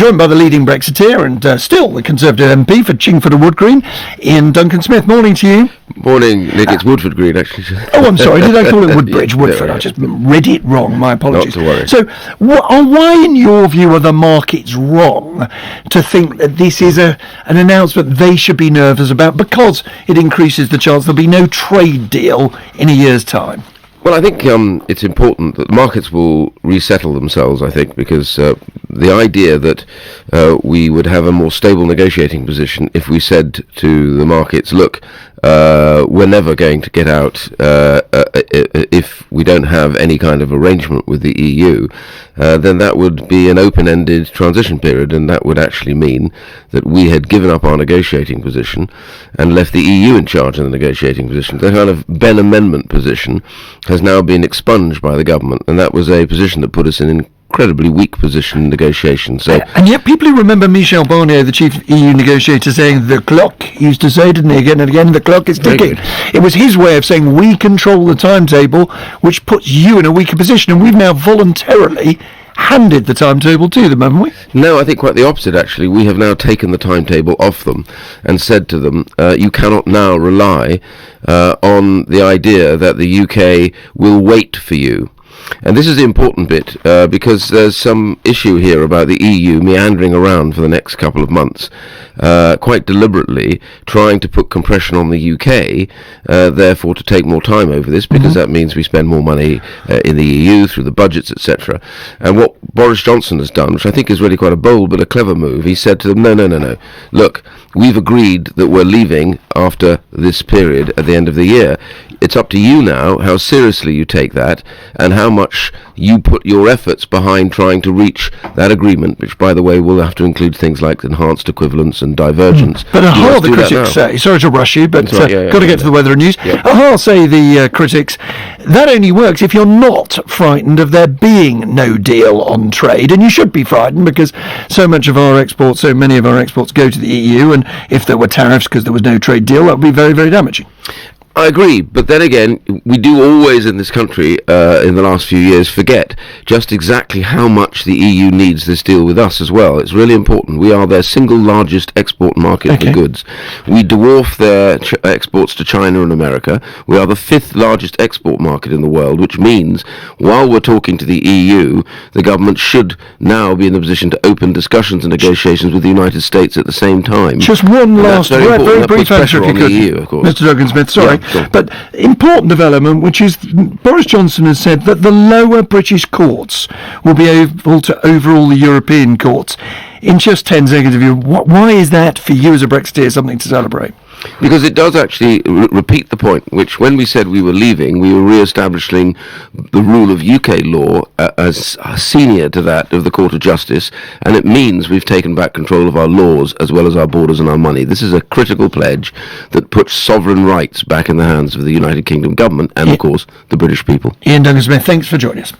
joined by the leading Brexiteer and still the Conservative MP for Chingford and Wood Green, Iain Duncan Smith. Morning to you. Morning, Nick. It's Woodford Green, actually. Oh, I'm sorry. Did I call it Woodbridge? Woodford. I just read it wrong. My apologies. Not to worry. So, why, in your view, are the markets wrong to think that this is an announcement they should be nervous about because it increases the chance there'll be no trade deal in a year's time? Well, I think it's important that the markets will resettle themselves, I think, because the idea that we would have a more stable negotiating position if we said to the markets, look, we're never going to get out if we don't have any kind of arrangement with the EU, then that would be an open-ended transition period, and that would actually mean that we had given up our negotiating position and left the EU in charge of the negotiating position. The kind of Benn Amendment position has now been expunged by the government, and that was a position that put us in an incredibly weak position in negotiations. So, and yet people who remember Michel Barnier, the chief EU negotiator, saying the clock, he used to say, didn't he, again and again, the clock is ticking. It was his way of saying we control the timetable, which puts you in a weaker position, and we've now voluntarily handed the timetable to them, haven't we? No, I think quite the opposite, actually. We have now taken the timetable off them and said to them, you cannot now rely on the idea that the UK will wait for you. And this is the important bit, because there's some issue here about the EU meandering around for the next couple of months, quite deliberately trying to put compression on the UK, therefore to take more time over this, because that means we spend more money in the EU through the budgets, etc. And what Boris Johnson has done, which I think is really quite a bold but a clever move, he said to them, no, look, we've agreed that we're leaving after this period at the end of the year. It's up to you now how seriously you take that and how much you put your efforts behind trying to reach that agreement, which, by the way, will have to include things like enhanced equivalence and divergence. But the critics say, sorry to rush you, but got to get to the weather and news. Yeah. Say the critics, that only works if you're not frightened of there being no deal on trade, and you should be frightened because so many of our exports go to the EU, and if there were tariffs because there was no trade deal, that would be very, very damaging. I agree, but then again, we do always in this country, in the last few years, forget just exactly how much the EU needs this deal with us as well. It's really important. We are their single largest export market for goods. We dwarf their exports to China and America. We are the fifth largest export market in the world, which means while we're talking to the EU, the government should now be in the position to open discussions and negotiations with the United States at the same time. Just one last, very brief answer, if you could, EU, of course. Mr. Duncan Smith. Sorry. Sure. But important development, which is Boris Johnson has said that the lower British courts will be able to overrule the European courts. In just 10 seconds of you, why is that for you as a Brexiteer something to celebrate? Because it does actually repeat the point, which when we said we were leaving, we were re-establishing the rule of UK law as senior to that of the Court of Justice, and it means we've taken back control of our laws as well as our borders and our money. This is a critical pledge that puts sovereign rights back in the hands of the United Kingdom government and, of course, the British people. Iain Duncan Smith, thanks for joining us.